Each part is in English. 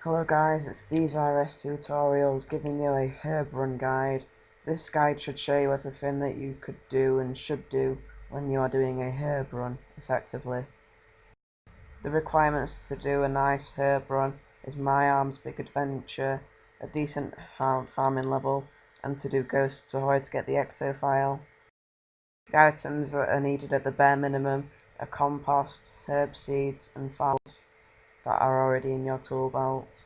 Hello guys, it's These RS Tutorials giving you a herb run guide. This guide should show you everything that you could do and should do when you are doing a herb run effectively. The requirements to do a nice herb run is My Arms Big Adventure, a decent farming level, and to do Ghosts Ahoy to get the Ecto file. The items that are needed at the bare minimum are compost, herb seeds and files that are already in your tool belt.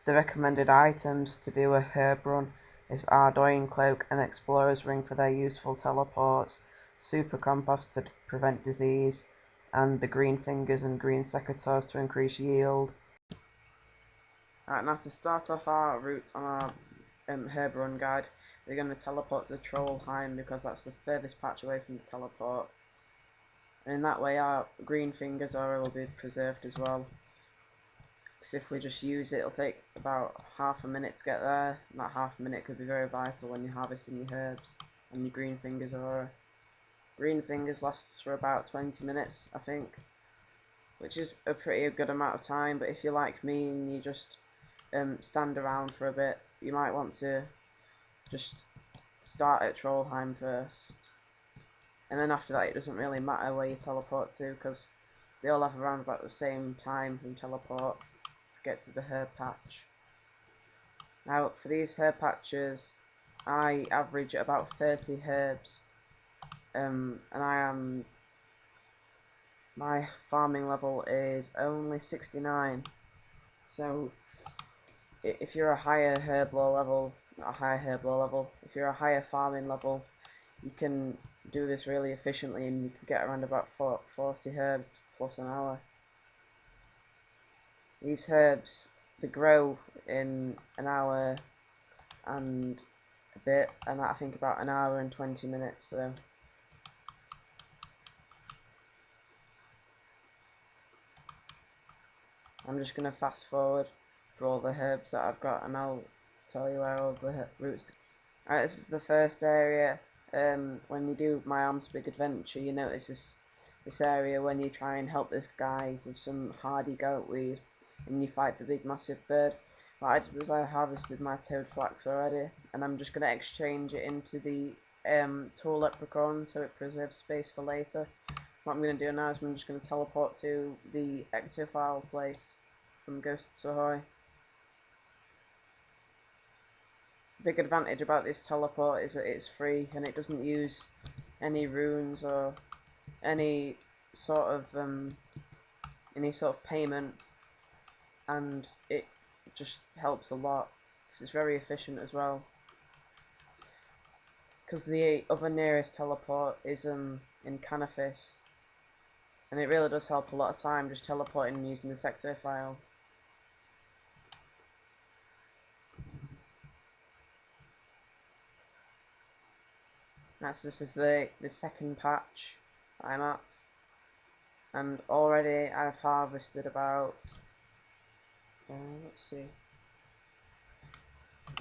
The recommended items to do a herb run is Ardoin Cloak and Explorer's Ring for their useful teleports, Super Compost to prevent disease, and the Green Fingers and Green Secateurs to increase yield. Alright, now to start off our route on our herb run guide, we're going to teleport to Trollheim because that's the furthest patch away from the teleport. And in that way our Green Fingers aura will be preserved as well. Because if we just use it, it'll take about half a minute to get there. And that half a minute could be very vital when you're harvesting your herbs and your Green Fingers aura. Green Fingers lasts for about 20 minutes, I think, which is a pretty good amount of time. But if you're like me and you just stand around for a bit, you might want to just start at Trollheim first. And then after that, it doesn't really matter where you teleport to, because they all have around about the same time from teleport to get to the herb patch. Now for these herb patches, I average about 30 herbs, and my farming level is only 69. So if you're a higher herb lore level, not a higher herb lore level, if you're a higher farming level, you can do this really efficiently and you can get around about 40 herbs plus an hour. These herbs, they grow in an hour and a bit, and I think about an hour and 20 minutes. So I'm just going to fast forward for all the herbs that I've got and I'll tell you where all the routes to. Alright, this is the first area. When you do My Arms Big Adventure, you notice this area when you try and help this guy with some hardy goatweed and you fight the big massive bird. What I did was I harvested my toad flax already, and I'm just going to exchange it into the tall leprechaun so it preserves space for later. What I'm going to do now is I'm just going to teleport to the ectophile place from Ghosts Ahoy. Big advantage about this teleport is that it's free and it doesn't use any runes or any sort of payment, and it just helps a lot because it's very efficient as well. Because the other nearest teleport is in Canifis, and it really does help a lot of time just teleporting and using the sector file. This is the second patch I'm at, and already I've harvested about let's see,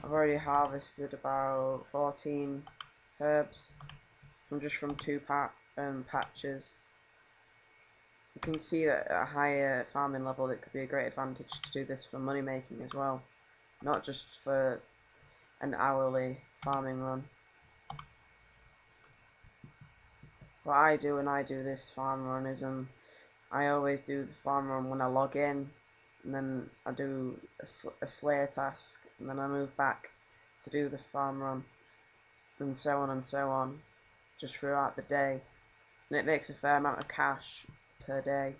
I've already harvested about 14 herbs from two patches. You can see that at a higher farming level it could be a great advantage to do this for money making as well, not just for an hourly farming run. What I do when I do this farm run is I always do the farm run when I log in, and then I do a slayer task, and then I move back to do the farm run, and so on, just throughout the day. And it makes a fair amount of cash per day,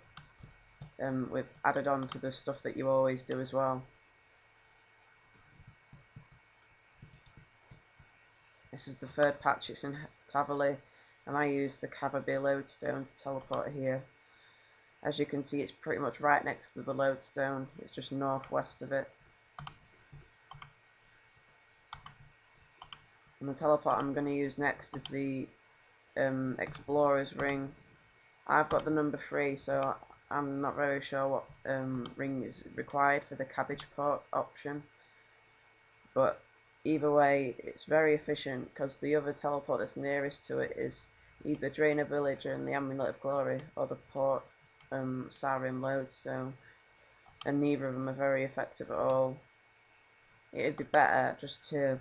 with added on to the stuff that you always do as well. This is the third patch, it's in Tavali, and I use the Cavabir lodestone to teleport here. As you can see, it's pretty much right next to the lodestone, it's just northwest of it. And the teleport I'm going to use next is the Explorer's Ring. I've got the number 3, so I'm not very sure what ring is required for the cabbage port option. But either way, it's very efficient because the other teleport that's nearest to it is either Drainer Villager and the Amulet of Glory or the port. Sarim Lodestone, and neither of them are very effective at all. It'd be better just to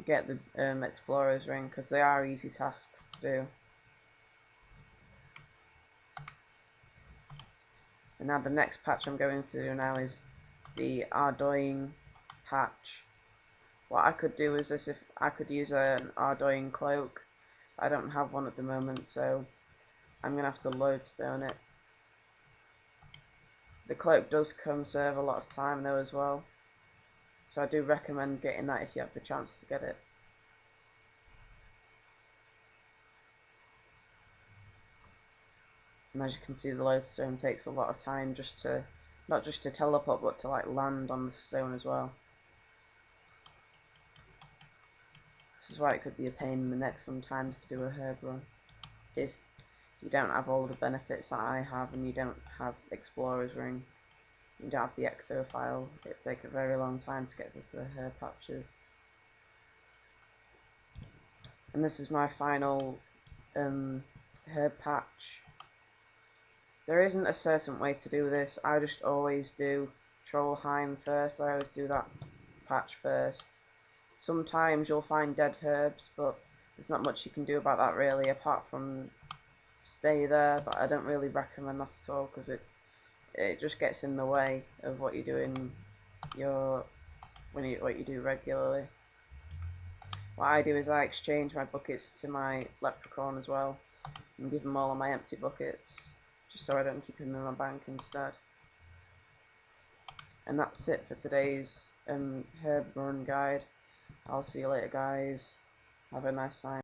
get the Explorer's Ring, because they are easy tasks to do. And now the next patch I'm going to do now is the Ardoin patch. What I could do is this, if I could use an Ardoin cloak. I don't have one at the moment, so I'm going to have to lodestone it. The cloak does conserve a lot of time though as well, so I do recommend getting that if you have the chance to get it. And as you can see, the lodestone takes a lot of time just to, not just to teleport, but to like land on the stone as well. This is why it could be a pain in the neck sometimes to do a herb run. If you don't have all the benefits that I have, and you don't have Explorer's Ring, you don't have the Exophile, it'd take a very long time to get to the herb patches. And this is my final herb patch. There isn't a certain way to do this. I just always do Trollheim first. I always do that patch first. Sometimes you'll find dead herbs, but there's not much you can do about that really, apart from stay there. But I don't really recommend that at all, because it just gets in the way of what you're doing what you do regularly. What I do is I exchange my buckets to my leprechaun as well, and give them all of my empty buckets, just so I don't keep them in my bank instead. And that's it for today's herb run guide. I'll see you later, guys. Have a nice time.